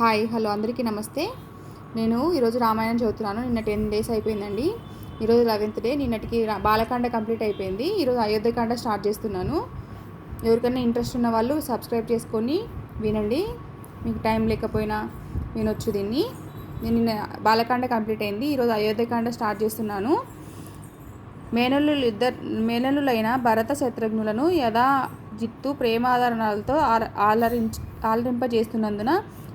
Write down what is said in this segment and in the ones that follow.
Hi hello అందరికీ నమస్తే. నేను ఈరోజు రామాయణం చదువుతున్నాను. నిన్న 10 days అయిపోయిందండి. ఈరోజు 11th డే. నిన్నటికి బాలకాండ కంప్లీట్ అయిపోయింది. ఈరోజు అయోధ్యకాండ స్టార్ట్ చేస్తున్నాను. ఎవరికైనా ఇంట్రెస్ట్ ఉన్న వాళ్ళు సబ్స్క్రైబ్ చేసుకొని వినండి. మీకు టైం లేకపోయినా వినొచ్చు దీన్ని. నేను నిన్న బాలకాండ కంప్లీట్ అయింది. ఈరోజు అయోధ్యకాండ స్టార్ట్ చేస్తున్నాను. మేనల్లులైన భరత శత్రుఘ్నులను యథాజిత్తు ప్రేమాదరణలతో ఆలరింపజేస్తున్నందున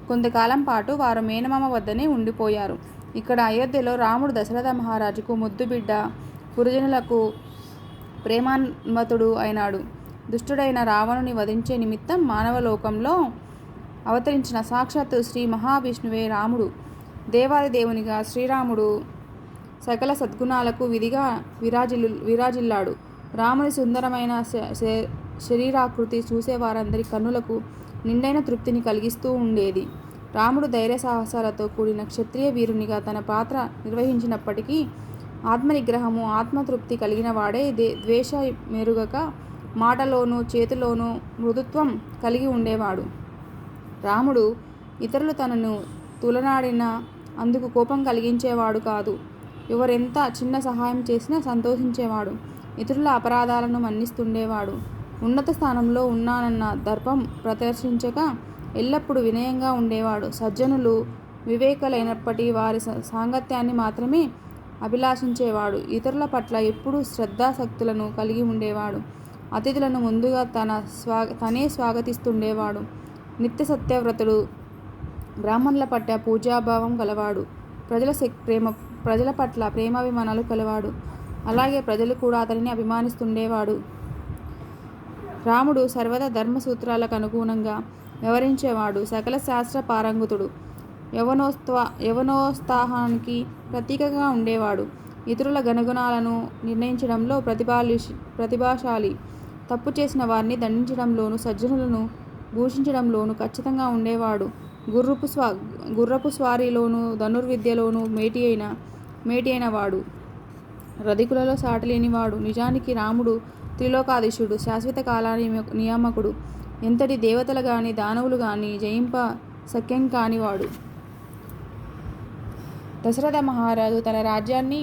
కొంతకాలం పాటు వారు మేనమామ వద్దనే ఉండిపోయారు. ఇక్కడ అయోధ్యలో రాముడు దశరథ మహారాజుకు ముద్దుబిడ్డ, పురజనులకు ప్రేమాన్వితుడు అయినాడు. దుష్టుడైన రావణుని వధించే నిమిత్తం మానవలోకంలో అవతరించిన సాక్షాత్తు శ్రీ మహావిష్ణువే రాముడు. దేవాది దేవునిగా శ్రీరాముడు సకల సద్గుణాలకు విధిగా విరాజిల్లాడు. రాముని సుందరమైన శరీరాకృతి చూసేవారందరి కన్నులకు నిండైన తృప్తిని కలిగిస్తూ ఉండేది. రాముడు ధైర్య సాహసాలతో కూడిన క్షత్రియ వీరునిగా తన పాత్ర నిర్వహించినప్పటికీ ఆత్మనిగ్రహము, ఆత్మతృప్తి కలిగిన వాడే. ద్వేష మెరుగక మాటలోనూ చేతిలోనూ మృదుత్వం కలిగి ఉండేవాడు. రాముడు ఇతరులు తనను తులనాడినా అందుకు కోపం కలిగించేవాడు కాదు. ఎవరెంత చిన్న సహాయం చేసినా సంతోషించేవాడు. ఇతరుల అపరాధాలను మన్నిస్తుండేవాడు. ఉన్నత స్థానంలో ఉన్నానన్న దర్పం ప్రదర్శించక ఎల్లప్పుడూ వినయంగా ఉండేవాడు. సజ్జనులు వివేకులైనప్పటి వారి సాంగత్యాన్ని మాత్రమే అభిలాషించేవాడు. ఇతరుల పట్ల ఎప్పుడూ శ్రద్ధాసక్తులను కలిగి ఉండేవాడు. అతిథులను ముందుగా తనే స్వాగతిస్తుండేవాడు. నిత్య సత్యవ్రతుడు. బ్రాహ్మణుల పట్ల పూజాభావం గలవాడు. ప్రజల పట్ల ప్రేమాభిమానాలు కలవాడు. అలాగే ప్రజలు కూడా అతనిని అభిమానిస్తుండేవాడు. రాముడు సర్వదా ధర్మ సూత్రాలకు అనుగుణంగా వ్యవహరించేవాడు. సకల శాస్త్ర పారంగతుడు. యవనోత్సాహానికి ప్రతీకగా ఉండేవాడు. ఇతరుల గుణగణాలను నిర్ణయించడంలో ప్రతిభాశాలి. తప్పు చేసిన వారిని దండించడంలోనూ సజ్జనులను భూషించడంలోనూ ఖచ్చితంగా ఉండేవాడు. గుర్రపు స్వారీలోనూ ధనుర్విద్యలోనూ మేటి అయినవాడు. రధికులలో సాటిలేనివాడు. నిజానికి రాముడు త్రిలోకాధీశుడు, శాశ్వత కాలాని నియామకుడు. ఎంతటి దేవతలు గాని దానవులు గాని జయింప శక్యం కానివాడు. దశరథ మహారాజు తన రాజ్యాన్ని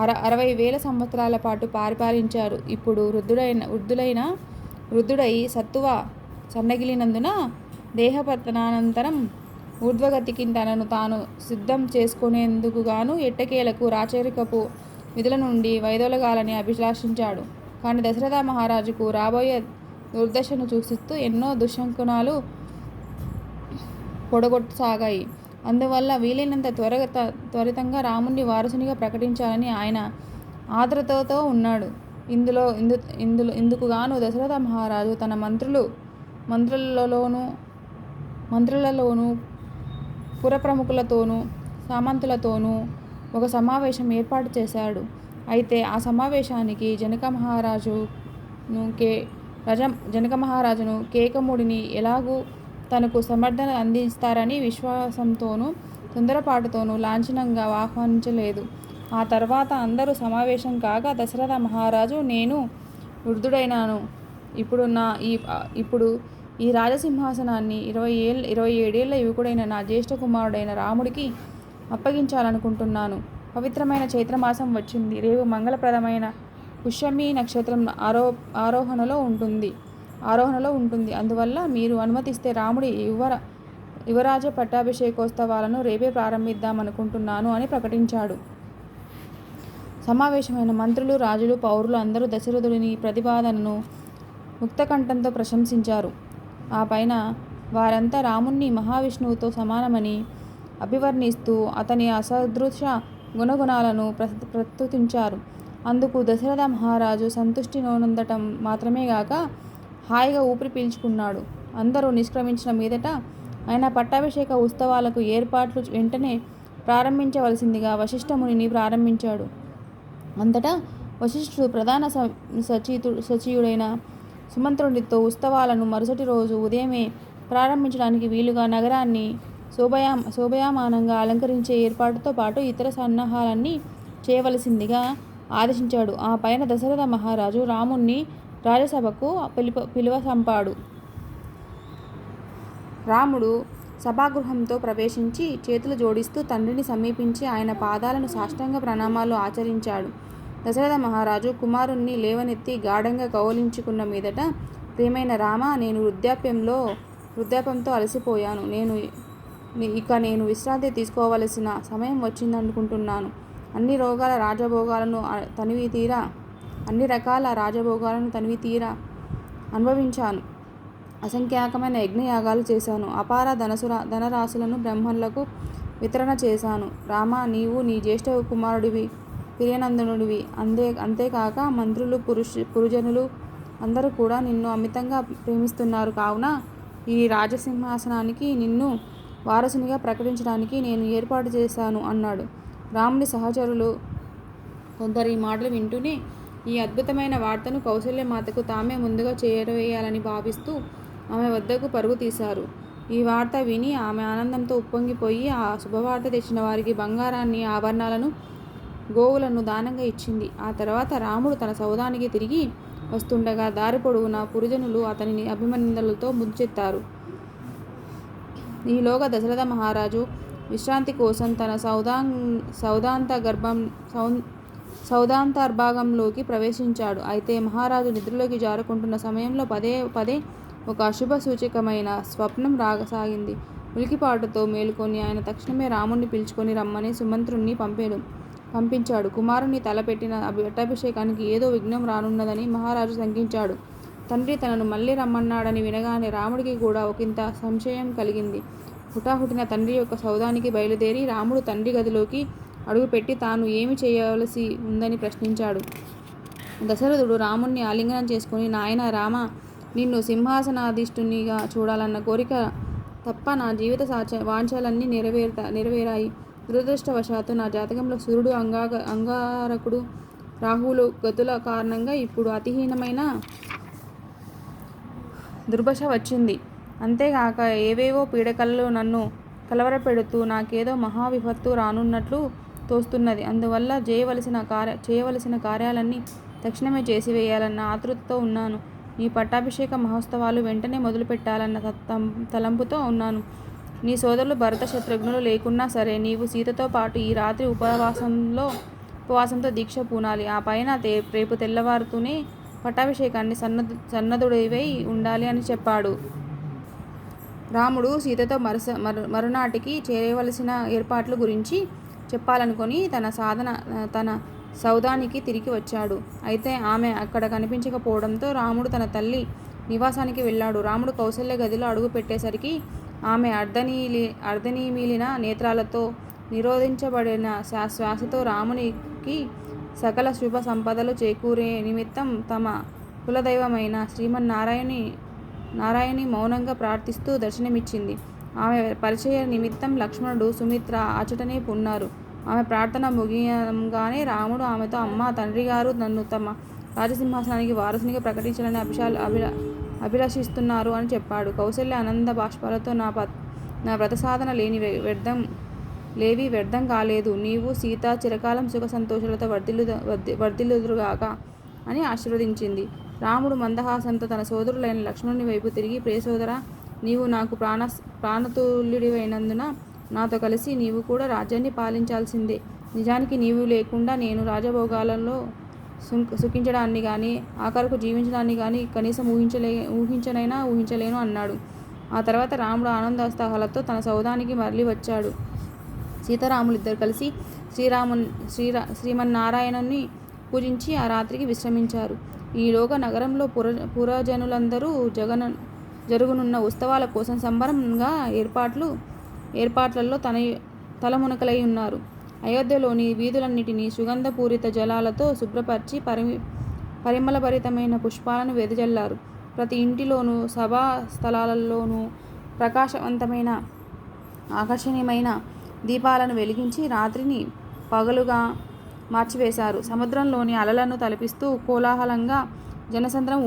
60,000 సంవత్సరాల పాటు పరిపాలించారు. ఇప్పుడు వృద్ధుడై సత్తువ సన్నగిలినందున దేహపతనానంతరం ఊర్ధ్వగతికి తనను తాను సిద్ధం చేసుకునేందుకు గాను ఎట్టకేలకు రాచరికపు విధుల నుండి వైదొలగాలని అభిలాషించాడు. కానీ దశరథ మహారాజుకు రాబోయే దుర్దశను సూచిస్తూ ఎన్నో దుశ్శకునాలు పొడగొట్టసాగాయి. అందువల్ల వీలైనంత త్వరితంగా రాముణ్ణి వారసునిగా ప్రకటించాలని ఆయన ఆత్రుతతో ఉన్నాడు. ఇందుకుగాను దశరథ మహారాజు తన మంత్రులలోనూ పురప్రముఖులతోనూ సామంతులతోనూ ఒక సమావేశం ఏర్పాటు చేశాడు. అయితే ఆ సమావేశానికి జనక మహారాజును కేకముడిని ఎలాగూ తనకు సమర్థన అందిస్తారని విశ్వాసంతోనూ తొందరపాటుతోనూ లాంఛనంగా ఆహ్వానించలేదు. ఆ తర్వాత అందరూ సమావేశం కాగా దశరథ మహారాజు, నేను వృద్ధుడైనాను. ఇప్పుడు ఈ రాజసింహాసనాన్ని 27 ఏళ్ల యువకుడైన నా జ్యేష్ఠ కుమారుడైన రాముడికి అప్పగించాలనుకుంటున్నాను. పవిత్రమైన చైత్రమాసం వచ్చింది. రేపు మంగళప్రదమైన పుష్యమి నక్షత్రం ఆరోహణలో ఉంటుంది. అందువల్ల మీరు అనుమతిస్తే రాముడి యువరాజ పట్టాభిషేకోత్సవాలను రేపే ప్రారంభిద్దామనుకుంటున్నాను అని ప్రకటించాడు. సమావేశమైన మంత్రులు, రాజులు, పౌరులు అందరూ దశరథుడిని ప్రతిపాదనను ముక్తకంఠంతో ప్రశంసించారు. ఆ పైన వారంతా రాముణ్ణి మహావిష్ణువుతో సమానమని అభివర్ణిస్తూ అతని అసదృశ గుణగుణాలను ప్రస్తుతించారు. అందుకు దశరథ మహారాజు సంతుష్టి నొందటం మాత్రమే గాక హాయిగా ఊపిరి పీల్చుకున్నాడు. అందరూ నిష్క్రమించిన మీదట ఆయన పట్టాభిషేక ఉత్సవాలకు ఏర్పాట్లు వెంటనే ప్రారంభించవలసిందిగా వశిష్ఠ మునిని ప్రారంభించాడు. అంతటా వశిష్ఠుడు ప్రధాన సచివుడైన సుమంత్రుడితో ఉత్సవాలను మరుసటి రోజు ఉదయమే ప్రారంభించడానికి వీలుగా నగరాన్ని శోభాయమానంగా అలంకరించే ఏర్పాటుతో పాటు ఇతర సన్నాహాలన్నీ చేయవలసిందిగా ఆదేశించాడు. ఆ పైన దశరథ మహారాజు రాముణ్ణి రాజసభకు పిలువసంపాడు. రాముడు సభాగృహంతో ప్రవేశించి చేతులు జోడిస్తూ తండ్రిని సమీపించి ఆయన పాదాలను సాష్టాంగ ప్రణామాలు ఆచరించాడు. దశరథ మహారాజు కుమారుణ్ణి లేవనెత్తి గాఢంగా కౌలించుకున్న మీదట, ప్రియమైన రామ, నేను వృద్ధాప్యంతో అలసిపోయాను. నేను విశ్రాంతి తీసుకోవలసిన సమయం వచ్చిందనుకుంటున్నాను. అన్ని రకాల రాజభోగాలను తనివితీరా అనుభవించాను. అసంఖ్యాకమైన యజ్ఞయాగాలు చేశాను. అపార ధనరాశులను బ్రాహ్మణులకు వితరణ చేశాను. రామ, నీవు నీ జ్యేష్ఠ కుమారుడివి, ప్రియనందనుడివి. అంతేకాక మంత్రులు, పురుజనులు అందరూ కూడా నిన్ను అమితంగా ప్రేమిస్తున్నారు. కావున ఈ రాజసింహాసనానికి నిన్ను వారసునిగా ప్రకటించడానికి నేను ఏర్పాటు చేశాను అన్నాడు. రాముని సహచరులు కొందరు ఈ మాటలు వింటూనే ఈ అద్భుతమైన వార్తను కౌసల్యమాతకు తామే ముందుగా చేరవేయాలని భావిస్తూ ఆమె వద్దకు పరుగు తీశారు. ఈ వార్త విని ఆమె ఆనందంతో ఉప్పొంగిపోయి ఆ శుభవార్త తెచ్చిన వారికి బంగారాన్ని, ఆభరణాలను, గోవులను దానంగా ఇచ్చింది. ఆ తర్వాత రాముడు తన సౌధానికి తిరిగి వస్తుండగా దారి పొడవునా పురుజనులు అతనిని అభినందనలతో ముంచెత్తారు. ఈలోగా దశరథ మహారాజు విశ్రాంతి కోసం తన సౌధాంతర్భాగంలోకి ప్రవేశించాడు. అయితే మహారాజు నిద్రలోకి జారుకుంటున్న సమయంలో పదే పదే ఒక అశుభ సూచకమైన స్వప్నం రాగసాగింది. ఉలికిపాటుతో మేలుకొని ఆయన తక్షణమే రాముణ్ణి పిలుచుకొని రమ్మని సుమంత్రుణ్ణి పంపించాడు. కుమారుని తలపెట్టిన పట్టాభిషేకానికి ఏదో విఘ్నం రానున్నదని మహారాజు శంకించాడు. తండ్రి తనను మళ్ళీ రమ్మన్నాడని వినగానే రాముడికి కూడా ఒకంత సంశయం కలిగింది. హుటాహుటిన తండ్రి యొక్క సౌధానికి బయలుదేరి రాముడు తండ్రి గదిలోకి అడుగుపెట్టి తాను ఏమి చేయవలసి ఉందని ప్రశ్నించాడు. దశరథుడు రాముణ్ణి ఆలింగనం చేసుకుని, నాయన రామ, నిన్ను సింహాసనాధీష్ఠునిగా చూడాలన్న కోరిక తప్ప నా జీవిత వాంఛలన్నీ నెరవేరాయి. దురదృష్టవశాత్తు నా జాతకంలో సూర్యుడు, అంగారకుడు, రాహువులు గతుల కారణంగా ఇప్పుడు అతిహీనమైన దుర్భష వచ్చింది. అంతేగాక ఏవేవో పీడకలలు నన్ను కలవరపెడుతూ నాకేదో మహావిపత్తు రానున్నట్లు తోస్తున్నది. అందువల్ల చేయవలసిన కార్యాలన్నీ తక్షణమే చేసివేయాలన్న ఆతృతతో ఉన్నాను. నీ పట్టాభిషేక మహోత్సవాలు వెంటనే మొదలుపెట్టాలన్న తలంపుతో ఉన్నాను. నీ సోదరులు భరత శత్రుఘ్నులు లేకున్నా సరే నీవు సీతతో పాటు ఈ రాత్రి ఉపవాసంతో దీక్ష పూనాలి. ఆ పైన రేపు తెల్లవారుతూనే పట్టాభిషేకాన్ని సన్నద్ధుడివై ఉండాలి అని చెప్పాడు. రాముడు సీతతో మరునాటికి చేయవలసిన ఏర్పాట్ల గురించి చెప్పాలనుకొని తన సౌధానికి తిరిగి వచ్చాడు. అయితే ఆమె అక్కడ కనిపించకపోవడంతో రాముడు తన తల్లి నివాసానికి వెళ్ళాడు. రాముడు కౌసల్య గదిలో అడుగు పెట్టేసరికి ఆమె అర్ధనిమీలిన నేత్రాలతో, నిరోధించబడిన శ్వాసతో రామునికి సకల శుభ సంపదలు చేకూరే నిమిత్తం తమ కులదైవమైన నారాయణి మౌనంగా ప్రార్థిస్తూ దర్శనమిచ్చింది. ఆమె పరిచయ నిమిత్తం లక్ష్మణుడు, సుమిత్ర అచటనే ఉన్నారు. ఆమె ప్రార్థన ముగియంగానే రాముడు ఆమెతో, అమ్మ, తండ్రి గారు నన్ను తమ రాజసింహాసనానికి వారసునిగా ప్రకటించాలని అభిలషిస్తున్నారు అని చెప్పాడు. కౌసల్య ఆనంద బాష్పాలతో, నా వ్రతసాధన లేవి వ్యర్థం కాలేదు. నీవు సీత చిరకాలం సుఖ సంతోషాలతో వర్ధిల్లుదురుగాక అని ఆశీర్వదించింది. రాముడు మందహాసంతో తన సోదరులైన లక్ష్మణుని వైపు తిరిగి, ప్రియ సోదరా, నీవు నాకు ప్రాణతుల్యుడివైనందున నాతో కలిసి నీవు కూడా రాజ్యాన్ని పాలించాల్సిందే. నిజానికి నీవు లేకుండా నేను రాజభోగాలలో సుఖించడాన్ని కానీ, ఆఖరకు జీవించడాన్ని కానీ కనీసం ఊహించలేను అన్నాడు. ఆ తర్వాత రాముడు ఆనందోత్సాహాలతో తన సౌధానికి మరలి వచ్చాడు. సీతారాములిద్దరు కలిసి శ్రీమన్నారాయణుని పూజించి ఆ రాత్రికి విశ్రమించారు. ఈలోగా నగరంలో పురజనులందరూ జరుగునున్న ఉత్సవాల కోసం సంబరంగా ఏర్పాట్లలో తలమునకలై ఉన్నారు. అయోధ్యలోని వీధులన్నిటినీ సుగంధపూరిత జలాలతో శుభ్రపరిచి పరిమళభరితమైన పుష్పాలను వెదజల్లారు. ప్రతి ఇంటిలోనూ సభా స్థలాలలోనూ ప్రకాశవంతమైన ఆకర్షణీయమైన దీపాలను వెలిగించి రాత్రిని పగలుగా మార్చివేశారు. సముద్రంలోని అలలను తలపిస్తూ కోలాహలంగా జనసంద్రం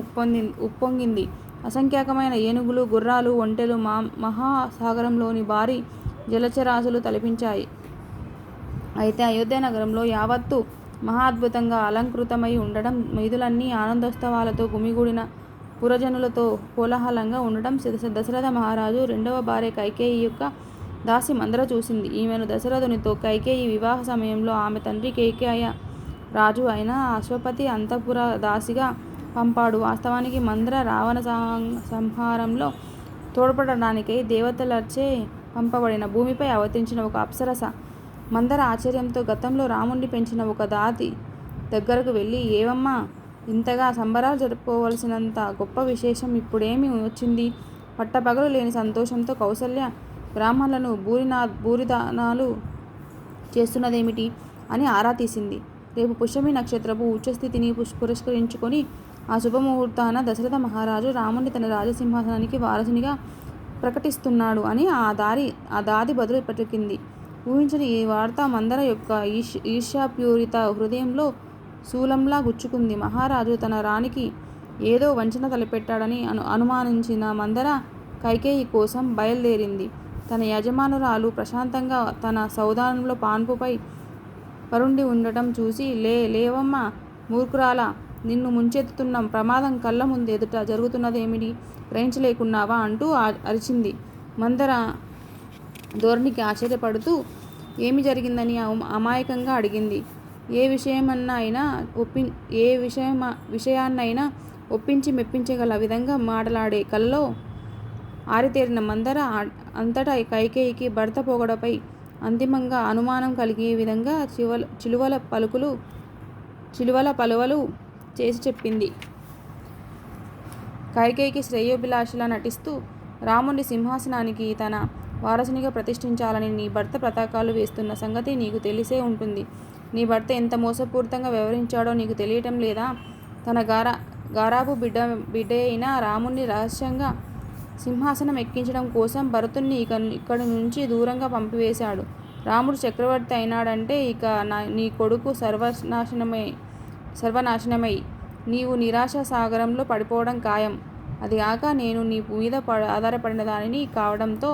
ఉప్పొంగింది. అసంఖ్యాకమైన ఏనుగులు, గుర్రాలు, ఒంటెలు మహాసాగరంలోని భారీ జలచరాశులు తలపించాయి. అయితే అయోధ్య నగరంలో యావత్తు మహా అద్భుతంగా అలంకృతమై ఉండడం, వీధులన్నీ ఆనందోత్సవాలతో గుమిగూడిన పురజనులతో కోలాహలంగా ఉండటం దశరథ మహారాజు రెండవ భార్య కైకేయి యొక్క దాసి మందర చూసింది. ఈమెను దశరథునితో కైకేయి వివాహ సమయంలో ఆమె తండ్రి కేకయ రాజు అయిన అశ్వపతి అంతఃపుర దాసిగా పంపాడు. వాస్తవానికి మందర రావణ సంహారంలో తోడ్పడడానికై దేవతలచే పంపబడిన భూమిపై అవతరించిన ఒక అప్సరస. మందర ఆశ్చర్యంతో గతంలో రాముణ్ణి పెంచిన ఒక దాతి దగ్గరకు వెళ్ళి, ఏవమ్మా, ఇంతగా సంబరాలు జరుపుకోవలసినంత గొప్ప విశేషం ఇప్పుడేమి వచ్చింది? పట్టపగలు లేని సంతోషంతో కౌసల్య బ్రాహ్మణులను భూరిదానాలు చేస్తున్నదేమిటి అని ఆరా తీసింది. రేపు పుష్యమి నక్షత్రపు ఉచ్చస్థితిని పురస్కరించుకొని ఆ శుభముహూర్తాన దశరథ మహారాజు రాముణ్ణి తన రాజసింహాసనానికి వారసునిగా ప్రకటిస్తున్నాడు అని ఆ దాది బదులు పలికింది. ఊహించని ఈ వార్త మందర యొక్క ఈర్ష్యాపూరిత హృదయంలో శూలంలా గుచ్చుకుంది. మహారాజు తన రాణికి ఏదో వంచన తలపెట్టాడని అనుమానించిన మందర కైకేయి కోసం బయలుదేరింది. తన యజమానురాలు ప్రశాంతంగా తన సౌధానంలో పాన్పుపై పరుండి ఉండటం చూసి, లేవమ్మా మూర్ఖురాలా, నిన్ను ముంచెత్తుతున్న ప్రమాదం కళ్ళ ముందు ఎదుట జరుగుతున్నదేమిటి గ్రహించలేకున్నావా అంటూ అరిచింది. మందర ధోరణికి ఆశ్చర్యపడుతూ ఏమి జరిగిందని అమాయకంగా అడిగింది. ఏ విషయాన్నైనా ఒప్పించి మెప్పించగల విధంగా మాటలాడే కలలో ఆరితేరిన మందర అంతటా కైకేయికి భర్త పొగడపై అంతిమంగా అనుమానం కలిగే విధంగా చిలువల పలువలు చేసి చెప్పింది. కైకేయికి శ్రేయోభిలాషిలా నటిస్తూ, రాముని సింహాసనానికి తన వారసునిగా ప్రతిష్ఠించాలని నీ భర్త పతాకాలు వేస్తున్న సంగతి నీకు తెలిసే ఉంటుంది. నీ భర్త ఎంత మోసపూరితంగా వ్యవహరించాడో నీకు తెలియటం లేదా? తన గారాబు బిడ్డ అయిన రాముణ్ణి రహస్యంగా సింహాసనం ఎక్కించడం కోసం భరతుణ్ణి ఇక్కడి నుంచి దూరంగా పంపివేశాడు. రాముడు చక్రవర్తి అయినాడంటే ఇక నీ కొడుకు సర్వనాశనమై నీవు నిరాశ సాగరంలో పడిపోవడం ఖాయం. అదిగాక నేను నీ మీద ఆధారపడిన దానిని కావడంతో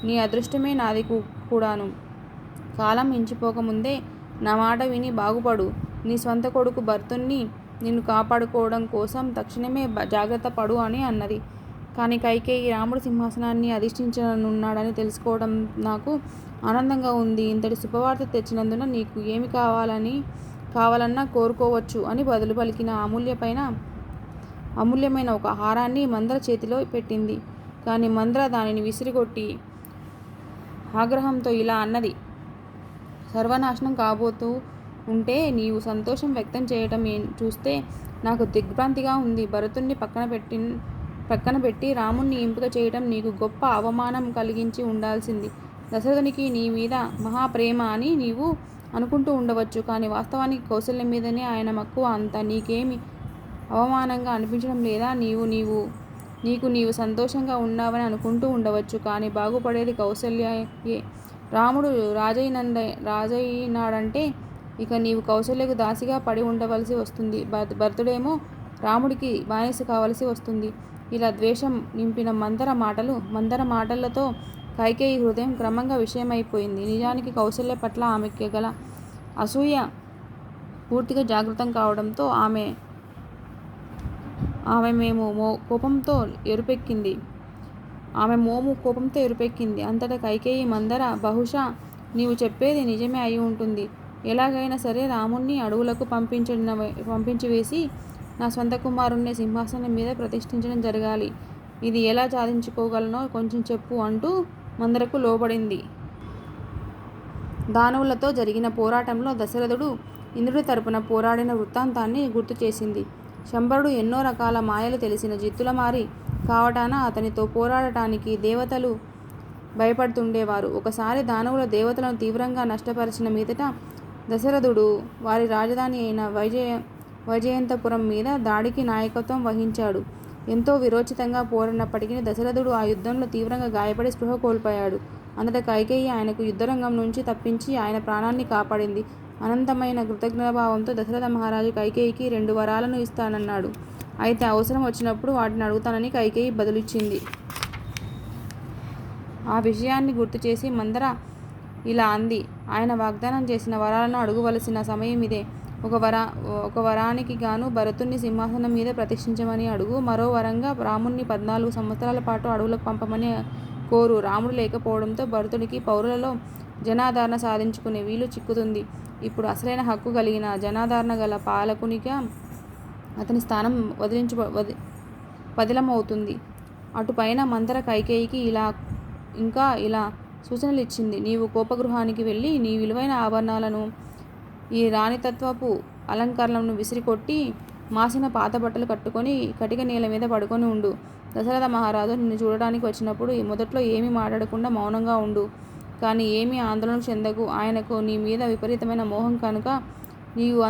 నీ అదృష్టమే నాది కూడాను. కాలం మించిపోకముందే నా మాట విని బాగుపడు. నీ స్వంత కొడుకు భరతుణ్ణి నిన్ను కాపాడుకోవడం కోసం తక్షణమే జాగ్రత్త పడు అని అన్నది. కానీ కైకేయి రాముడు సింహాసనాన్ని అధిష్ఠించనున్నాడని తెలుసుకోవడం నాకు ఆనందంగా ఉంది. ఇంతటి శుభవార్త తెచ్చినందున నీకు ఏమి కావాలన్నా కోరుకోవచ్చు అని బదులు పలికిన అమూల్యమైన ఒక హారాన్ని మందర చేతిలో పెట్టింది. కానీ మందర దానిని విసిరికొట్టి ఆగ్రహంతో ఇలా అన్నది. సర్వనాశనం కాబోతూ ఉంటే నీవు సంతోషం వ్యక్తం చేయటం చూస్తే నాకు దిగ్భ్రాంతిగా ఉంది. భరతుణ్ణి పక్కన పెట్టి రాముణ్ణి ఎంపిక చేయటం నీకు గొప్ప అవమానం కలిగించి ఉండాల్సింది. దశరథునికి నీ మీద మహాప్రేమ అని నీవు అనుకుంటూ ఉండవచ్చు. కానీ వాస్తవానికి కౌసల్యం మీదనే ఆయన మక్కువ అంతా. నీకేమి అవమానంగా అనిపించడం లేదా? నీవు సంతోషంగా ఉన్నావని అనుకుంటూ ఉండవచ్చు. కానీ బాగుపడేది కౌసల్యయే. రాముడు రాజైనాడంటే ఇక నీవు కౌసల్యకు దాసిగా పడి ఉండవలసి వస్తుంది. భరతుడేమో రాముడికి బానిస కావలసి వస్తుంది. ఇలా ద్వేషం నింపిన మందర మాటలతో కైకేయి హృదయం క్రమంగా విషయమైపోయింది. నిజానికి కౌసల్య పట్ల ఆమెకి గల అసూయ పూర్తిగా జాగృతం కావడంతో ఆమె మోము కోపంతో ఎరుపెక్కింది. అంతటా కైకేయి మందర, బహుశా నీవు చెప్పేది నిజమే అయి ఉంటుంది. ఎలాగైనా సరే రాముణ్ణి అడవులకు పంపించివేసి నా స్వంత కుమారుణ్ణి సింహాసనం మీద ప్రతిష్ఠించడం జరగాలి. ఇది ఎలా సాధించుకోగలనో కొంచెం చెప్పు అంటూ మందరకు లోబడింది. దానవులతో జరిగిన పోరాటంలో దశరథుడు ఇంద్రుడి తరపున పోరాడిన వృత్తాంతాన్ని గుర్తు చేసింది. శంబరుడు ఎన్నో రకాల మాయలు తెలిసిన జిత్తులమారి కావటాన అతనితో పోరాడటానికి దేవతలు భయపడుతుండేవారు. ఒకసారి దానవుల దేవతలను తీవ్రంగా నష్టపరిచిన మీదట దశరథుడు వారి రాజధాని అయిన వైజయంతపురం మీద దాడికి నాయకత్వం వహించాడు. ఎంతో విరోచితంగా పోరాడినప్పటికీ దశరథుడు ఆ యుద్ధంలో తీవ్రంగా గాయపడి స్పృహ కోల్పోయాడు. అంతటా కైకేయి ఆయనకు యుద్ధరంగం నుంచి తప్పించి ఆయన ప్రాణాన్ని కాపాడింది. అనంతమైన కృతజ్ఞతాభావంతో దశరథ మహారాజు కైకేయికి 2 వరాలను ఇస్తానన్నాడు. అయితే అవసరం వచ్చినప్పుడు వాటిని అడుగుతానని కైకేయి బదులిచ్చింది. ఆ విషయాన్ని గుర్తు చేసి మందర ఇలా అంది. ఆయన వాగ్దానం చేసిన వరాలను అడుగవలసిన సమయం ఇదే. ఒక వరానికి గాను భరతుణ్ణి సింహాసనం మీద ప్రతిష్ఠించమని అడుగు. మరో వరంగా రాముణ్ణి 14 సంవత్సరాల పాటు అడవులకు పంపమని కోరు. రాముడు లేకపోవడంతో భరతుడికి పౌరులలో జనాదరణ సాధించుకునే వీలు చిక్కుతుంది. ఇప్పుడు అసలైన హక్కు కలిగిన జనాదరణ గల పాలకునిగా అతని స్థానం పదిలమవుతుంది. అటుపైన మంతర కైకేయికి ఇలా సూచనలు ఇచ్చింది. నీవు కోపగృహానికి వెళ్ళి నీ విలువైన ఆభరణాలను, ఈ రాణితత్వపు అలంకరణలను విసిరికొట్టి మాసిన పాత బట్టలు కట్టుకొని కటిక నేల మీద పడుకొని ఉండు. దశరథ మహారాజు నిన్ను చూడడానికి వచ్చినప్పుడు మొదట్లో ఏమీ మాట్లాడకుండా మౌనంగా ఉండు. కానీ ఏమీ ఆందోళన చెందకు. ఆయనకు నీ మీద విపరీతమైన మోహం కనుక నీవు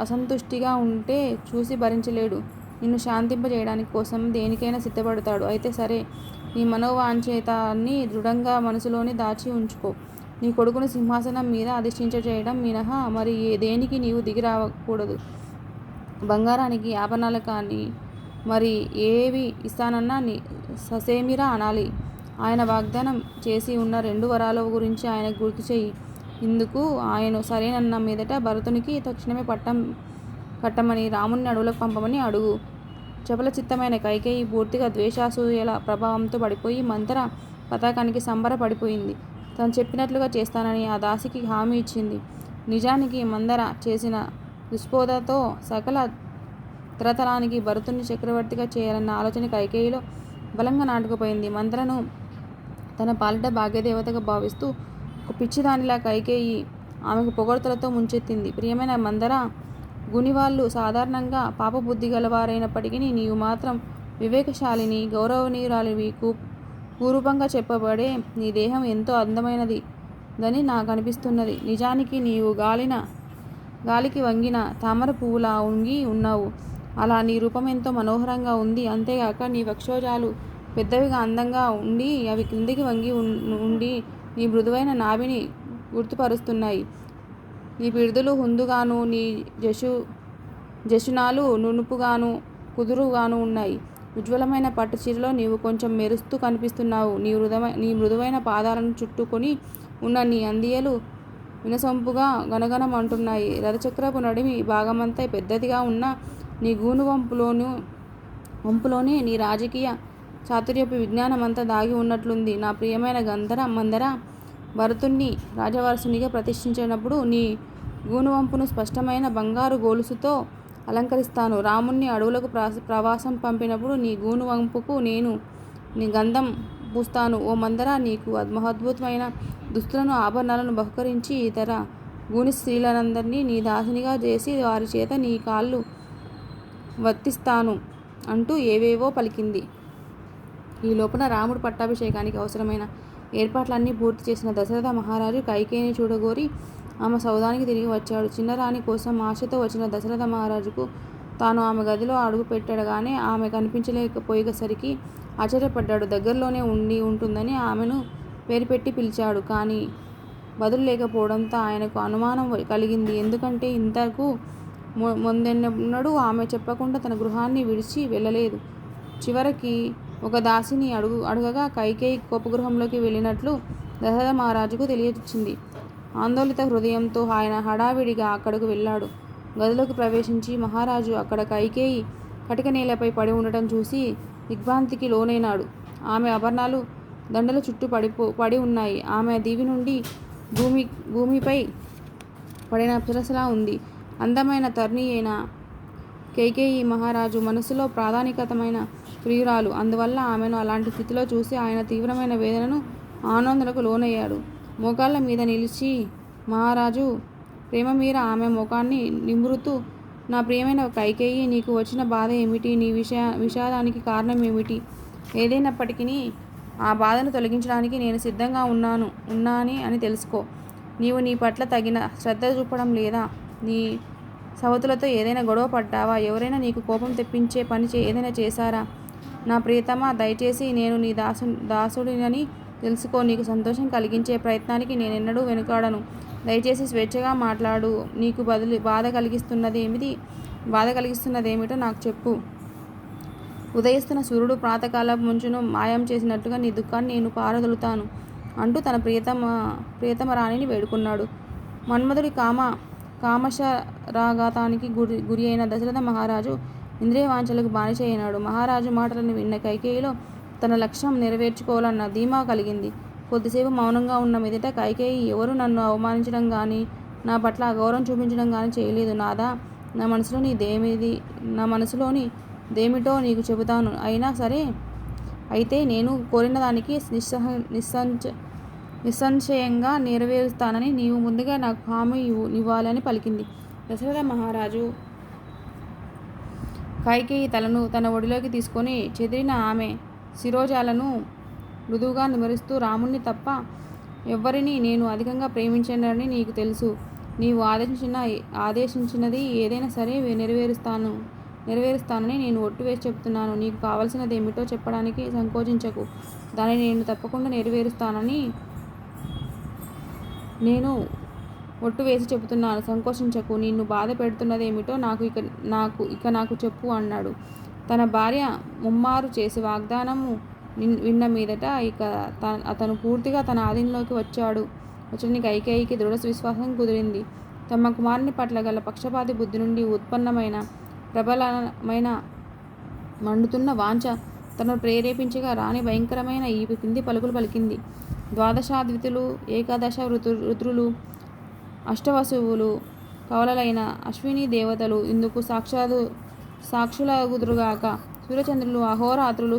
అసంతుష్టిగా ఉంటే చూసి భరించలేడు. నిన్ను శాంతింపజేయడానికి కోసం దేనికైనా సిద్ధపడతాడు. అయితే సరే, నీ మనోవాంఛితాన్ని దృఢంగా మనసులోనే దాచి ఉంచుకో. నీ కొడుకును సింహాసనం మీద అధిష్ఠించచేయడం మినహా మరి దేనికి నీవు దిగిరాకూడదు. బంగారానికి ఆభరణాలు కానీ మరి ఏవి ఇస్తానన్నా ససేమిరా అనాలి. ఆయన వాగ్దానం చేసి ఉన్న 2 వరాల గురించి ఆయనకు గుర్తు చెయ్యి. ఇందుకు ఆయన సరేనన్న మీదట భరతునికి తక్షణమే పట్టం కట్టమని, రాముణ్ణి అడవులకు పంపమని అడుగు. చపల చిత్తమైన కైకేయి పూర్తిగా ద్వేషాసూయల ప్రభావంతో పడిపోయి మంతర పతాకానికి సంబరపడిపోయింది. తను చెప్పినట్లుగా చేస్తానని ఆ దాసికి హామీ ఇచ్చింది. నిజానికి మందర చేసిన దుష్బోధతో సకల తరతరానికి భరతుణ్ణి చక్రవర్తిగా చేయాలన్న ఆలోచన కైకేయిలో బలంగా నాటుకుపోయింది. మందరను తన పాలిట భాగ్యదేవతగా భావిస్తూ ఒక పిచ్చిదానిలా కైకేయి ఆమెకు పొగడ్తలతో ముంచెత్తింది. ప్రియమైన మందర, గునివాళ్ళు సాధారణంగా పాపబుద్ధి గలవారైనప్పటికీ నీవు మాత్రం వివేకశాలిని, గౌరవనీయురాలివి. పూర్వకంగా చెప్పబడే నీ దేహం ఎంతో అందమైనదని నాకు అనిపిస్తున్నది. నిజానికి నీవు గాలికి వంగిన తామర పువ్వులా వంగి ఉన్నావు. అలా నీ రూపం ఎంతో మనోహరంగా ఉంది. అంతేగాక నీ వక్షోజాలు పెద్దవిగా అందంగా ఉండి అవి క్రిందికి వంగి ఉండి నీ మృదువైన నాభిని గుర్తుపరుస్తున్నాయి. నీ పిడుదలు హుందుగాను, నీ జశునాలు నునుపుగాను కుదురుగాను ఉన్నాయి. ఉజ్వలమైన పట్టు చీరలో నీవు కొంచెం మెరుస్తూ కనిపిస్తున్నావు. నీ మృదువైన పాదాలను చుట్టుకొని ఉన్న నీ అందియలు వినసొంపుగా గనగనమంటున్నాయి. రథచక్రపు నడిమి భాగమంతా పెద్దదిగా ఉన్న నీ గూను వంపులోనే నీ రాజకీయ చాతుర్యపు విజ్ఞానమంతా దాగి ఉన్నట్లుంది. నా ప్రియమైన మందర, భరతుణ్ణి రాజవారసునిగా ప్రతిష్ఠించినప్పుడు నీ గూనువంపును స్పష్టమైన బంగారు గొలుసుతో అలంకరిస్తాను. రాముణ్ణి అడవులకు ప్రవాసం పంపినప్పుడు నీ గూనువంపుకు నేను నీ గంధం పూస్తాను. ఓ మందర, నీకు మహద్భుతమైన దుస్తులను, ఆభరణాలను బహుకరించి ఇతర గూని స్త్రీలందరినీ నీ దాసినిగా చేసి వారి చేత నీ కాళ్ళు వత్తిస్తాను అంటూ ఏవేవో పలికింది. ఈ లోపల రాముడు పట్టాభిషేకానికి అవసరమైన ఏర్పాట్లన్నీ పూర్తి చేసిన దశరథ మహారాజు కైకేయిని చూడగోరి ఆమె సౌధానికి తిరిగి వచ్చాడు. చిన్నరాణి కోసం ఆశతో వచ్చిన దశరథ మహారాజుకు తాను ఆమె గదిలో అడుగు పెట్టగానే ఆమె కనిపించలేకపోయేసరికి ఆశ్చర్యపడ్డాడు. దగ్గరలోనే ఉంటుందని ఆమెను పేరు పెట్టి పిలిచాడు. కానీ బదులు లేకపోవడంతో ఆయనకు అనుమానం కలిగింది. ఎందుకంటే ఇంతకు ముందెన్నడూ ఆమె చెప్పకుండా తన గృహాన్ని విడిచి వెళ్ళలేదు. చివరికి ఒక దాసిని అడుగగా కైకేయి కోపగృహంలోకి వెళ్ళినట్లు దశరథ మహారాజుకు తెలియచింది. ఆందోళిత హృదయంతో ఆయన హడావిడిగా అక్కడకు వెళ్ళాడు. గదిలోకి ప్రవేశించి మహారాజు అక్కడ కైకేయి కటిక నేలపై పడి ఉండటం చూసి దిగ్భ్రాంతికి లోనైనాడు. ఆమె ఆభరణాలు దండల చుట్టూ పడి ఉన్నాయి. ఆమె దివి నుండి భూమిపై పడిన అప్సరసలా ఉంది. అందమైన తరుణి అయిన కైకేయి మహారాజు మనసులో ప్రాధానికతమైన ప్రియురాలు. అందువల్ల ఆమెను అలాంటి స్థితిలో చూసి ఆయన తీవ్రమైన వేదనను, ఆనందనకు లోనయ్యాడు. మోకాళ్ళ మీద నిలిచి మహారాజు ప్రేమ మీర ఆమె ముఖాన్ని నిమురుతూ, నా ప్రియమైన కైకేయి, నీకు వచ్చిన బాధ ఏమిటి? నీ విషాదానికి కారణం ఏమిటి? ఏదైనప్పటికీ ఆ బాధను తొలగించడానికి నేను సిద్ధంగా ఉన్నాని అని తెలుసుకో. నీవు నీ పట్ల తగిన శ్రద్ధ చూపడం లేదా? నీ సవతులతో ఏదైనా గొడవ పడ్డావా? ఎవరైనా నీకు కోపం తెప్పించే పని ఏదైనా చేశారా? నా ప్రియతమా, దయచేసి నేను నీ దాసుడినని తెలుసుకో. నీకు సంతోషం కలిగించే ప్రయత్నానికి నేనెన్నడూ వెనుకాడను. దయచేసి స్వేచ్ఛగా మాట్లాడు. నీకు బాధ కలిగిస్తున్నదేమిటో నాకు చెప్పు. ఉదయిస్తున్న సూర్యుడు ప్రాతకాలపు మంచును మాయం చేసినట్టుగా నీ దుఃఖాన్ని నేను పారదొలుతాను అంటూ తన ప్రియతమ రాణిని వేడుకున్నాడు. మన్మధుడి కామ కామశరాఘాతానికి గురి అయిన దశరథ మహారాజు ఇంద్రియ వాంఛలకు బానిస అయినాడు. మహారాజు మాటలను విన్న కైకేయిలో తన లక్ష్యం నెరవేర్చుకోవాలన్న ధీమా కలిగింది. కొద్దిసేపు మౌనంగా ఉన్న మీదట కైకేయి, ఎవరు నన్ను అవమానించడం కానీ నా పట్ల అగౌరవం చూపించడం కానీ చేయలేదు నాదా. నా మనసులోని దేమిటో నీకు చెబుతాను. అయితే నేను కోరిన దానికి నిస్సంశయంగా నెరవేరుస్తానని నీవు ముందుగా నాకు హామీ ఇవ్వాలని పలికింది. దశరథ మహారాజు కైకేయి తలను తన ఒడిలోకి తీసుకొని చెదిరిన ఆమె శిరోజాలను మృదువుగా నిమరుస్తూ, రాముణ్ణి తప్ప ఎవ్వరినీ నేను అధికంగా ప్రేమించనని నీకు తెలుసు. నీవు ఆదేశించినది ఏదైనా సరే నెరవేరుస్తానని నేను ఒట్టు వేసి చెబుతున్నాను. నీకు కావలసినదేమిటో చెప్పడానికి సంకోచించకు. దానిని నేను తప్పకుండా నెరవేరుస్తానని నేను ఒట్టు వేసి చెబుతున్నాను. సంకోచించకు. నిన్ను బాధ పెడుతున్నదేమిటో నాకు చెప్పు అన్నాడు. తన భార్య ముమ్మారు చేసి వాగ్దానము విన్న మీదట అతను పూర్తిగా తన ఆధీనంలోకి వచ్చని కైకేయికి దృఢ విశ్వాసం కుదిరింది. తమ కుమారుని పట్ల గల పక్షపాతి బుద్ధి నుండి ఉత్పన్నమైన ప్రబలమైన మండుతున్న వాంఛ తనను ప్రేరేపించగా రాణి భయంకరమైన ఈ కింది పలుకులు పలికింది. ద్వాదశాద్వితులు, ఏకాదశ రుద్రులు, అష్టవసువులు, కవలలైన అశ్విని దేవతలు ఇందుకు సాక్షులగుదురుగాక. సూర్యచంద్రులు, అహోరాత్రులు,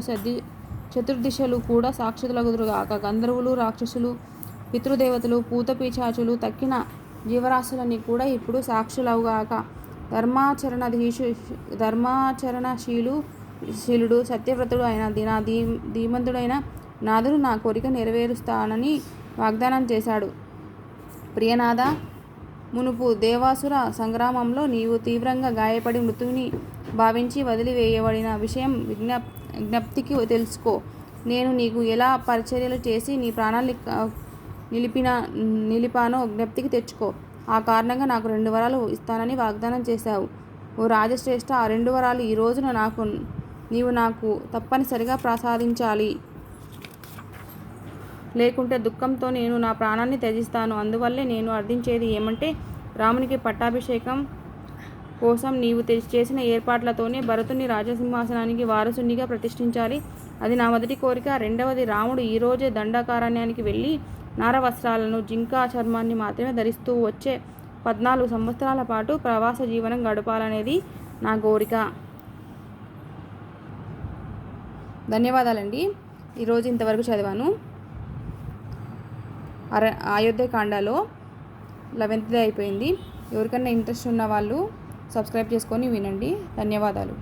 చతుర్దిశలు కూడా సాక్షులగుదురుగాక. గంధర్వులు, రాక్షసులు, పితృదేవతలు, పూతపీచాచులు, తక్కిన జీవరాశులన్నీ కూడా ఇప్పుడు సాక్షులవుగాక. ధర్మాచరణశీలుడు సత్యవ్రతుడు అయిన ధీమంతుడైన నాథుడు నా కోరిక నెరవేరుస్తానని వాగ్దానం చేశాడు. ప్రియనాథ, మునుపు దేవాసుర సంగ్రామంలో నీవు తీవ్రంగా గాయపడి మృతువుని భావించి వదిలివేయబడిన విషయం జ్ఞప్తికి తెలుసుకో. నేను నీకు ఎలా పరిచర్యలు చేసి నీ ప్రాణాన్ని నిలిపానో జ్ఞప్తికి తెచ్చుకో. ఆ కారణంగా నాకు 2 వరాలు ఇస్తానని వాగ్దానం చేశావు. ఓ రాజశ్రేష్ఠ, ఆ 2 వరాలు ఈ రోజున నీవు నాకు తప్పనిసరిగా ప్రసాదించాలి. లేకుంటే దుఃఖంతో నేను నా ప్రాణాన్ని త్యజిస్తాను. అందువల్లే నేను అర్థించేది ఏమంటే, రామునికి పట్టాభిషేకం కోసం నీవు చేసిన ఏర్పాట్లతోనే భరతుని రాజసింహాసనానికి వారసునిగా ప్రతిష్ఠించాలి. అది నా మొదటి కోరిక. రెండవది, రాముడు ఈరోజే దండకారణ్యానికి వెళ్ళి నార వస్త్రాలను, జింకా చర్మాన్ని మాత్రమే ధరిస్తూ వచ్చే 14 సంవత్సరాల పాటు ప్రవాస జీవనం గడపాలనేది నా కోరిక. ధన్యవాదాలండి. ఈరోజు ఇంతవరకు చదివాను. అయోధ్యకాండలో 11th అయిపోయింది. ఎవరికైనా ఇంట్రెస్ట్ ఉన్న వాళ్ళు సబ్స్క్రైబ్ చేసుకొని వినండి. ధన్యవాదాలు.